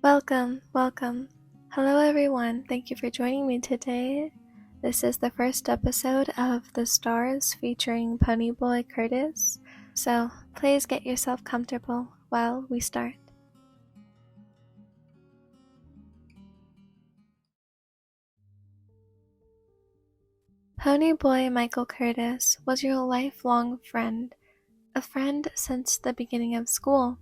Welcome. Hello everyone, thank you for joining me today. This is the first episode of The Stars featuring Ponyboy Curtis, so please get yourself comfortable while we start. Ponyboy Michael Curtis was your lifelong friend, a friend since the beginning of school.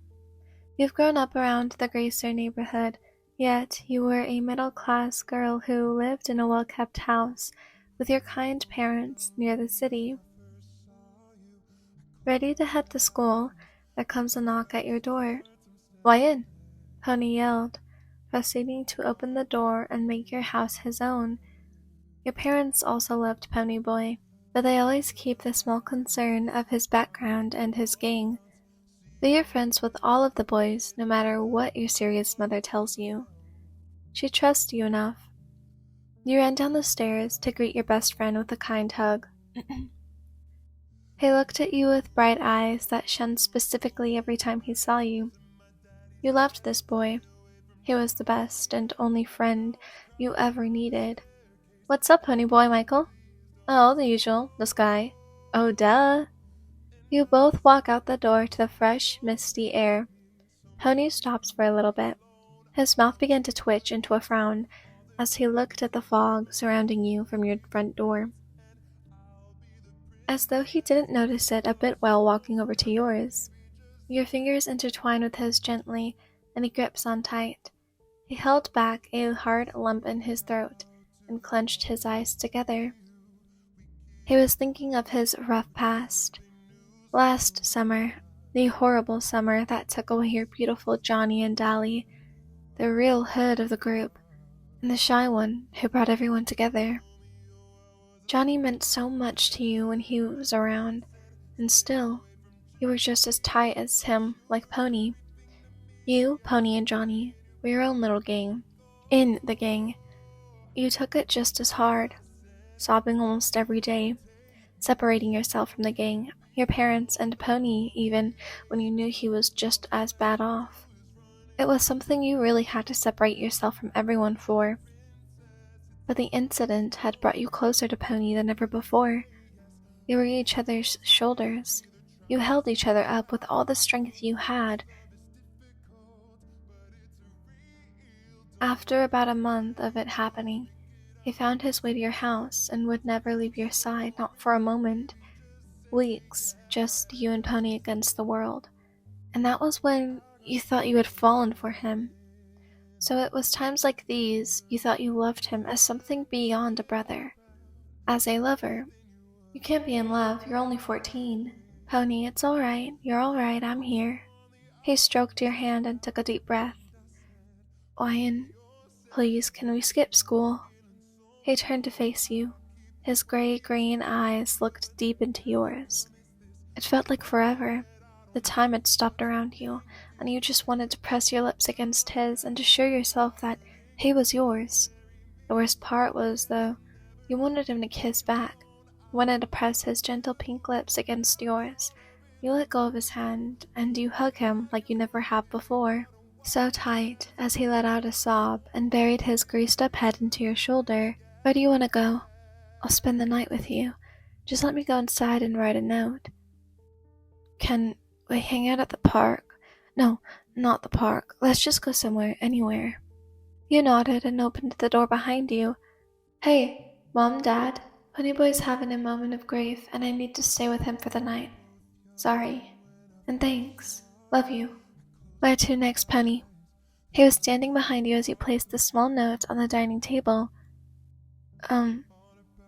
You've grown up around the Gracer neighborhood, yet you were a middle-class girl who lived in a well-kept house with your kind parents near the city. Ready to head to school, there comes a knock at your door. "Why in?" Pony yelled, proceeding to open the door and make your house his own. Your parents also loved Ponyboy, but they always keep the small concern of his background and his gang. But you're friends with all of the boys, no matter what your serious mother tells you. She trusts you enough. You ran down the stairs to greet your best friend with a kind hug. He looked at you with bright eyes that shone specifically every time he saw you. You loved this boy. He was the best and only friend you ever needed. "What's up, Ponyboy Michael?" "Oh, the usual. The sky." "Oh, duh." You both walk out the door to the fresh, misty air. Pony stops for a little bit. His mouth began to twitch into a frown as he looked at the fog surrounding you from your front door. As though he didn't notice it a bit while walking over to yours. Your fingers intertwine with his gently, and he grips on tight. He held back a hard lump in his throat and clenched his eyes together. He was thinking of his rough past. Last summer, the horrible summer that took away your beautiful Johnny and Dolly, the real hood of the group, and the shy one who brought everyone together. Johnny meant so much to you when he was around, and still, you were just as tight as him, like Pony. You, Pony, and Johnny were your own little gang. In the gang. You took it just as hard, sobbing almost every day, separating yourself from the gang, your parents, and Pony even when you knew he was just as bad off. It was something you really had to separate yourself from everyone for. But the incident had brought you closer to Pony than ever before. You were each other's shoulders. You held each other up with all the strength you had. After about a month of it happening, he found his way to your house and would never leave your side, not for a moment. Weeks, just you and Pony against the world. And that was when you thought you had fallen for him. So it was times like these you thought you loved him as something beyond a brother. As a lover. You can't be in love, you're only 14. "Pony, it's alright, you're alright, I'm here." He stroked your hand and took a deep breath. "Wyan, please, can we skip school?" He turned to face you. His gray-green eyes looked deep into yours. It felt like forever. The time had stopped around you, and you just wanted to press your lips against his and assure yourself that he was yours. The worst part was, though, you wanted him to kiss back, wanted to press his gentle pink lips against yours. You let go of his hand, and you hug him like you never have before. So tight, as he let out a sob and buried his greased-up head into your shoulder. "Where do you want to go?" "I'll spend the night with you. Just let me go inside and write a note." "Can we hang out at the park?" "No, not the park. Let's just go somewhere, anywhere." You nodded and opened the door behind you. "Hey, Mom, Dad, Ponyboy's having a moment of grief and I need to stay with him for the night. Sorry. And thanks. Love you." "Where to next, Pony?" He was standing behind you as you placed the small note on the dining table.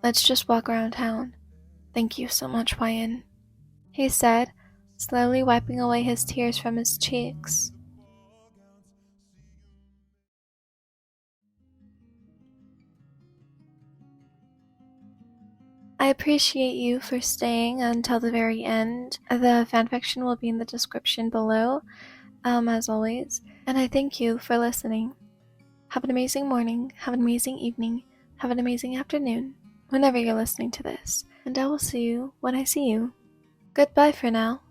Let's just walk around town. Thank you so much, Wyan," he said, slowly wiping away his tears from his cheeks. I appreciate you for staying until the very end. The fanfiction will be in the description below, as always, and I thank you for listening. Have an amazing morning, have an amazing evening, have an amazing afternoon, whenever you're listening to this, and I will see you when I see you. Goodbye for now.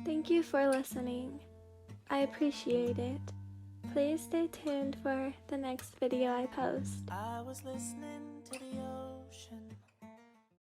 Thank you for listening. I appreciate it. Please stay tuned for the next video I post. I was listening to the ocean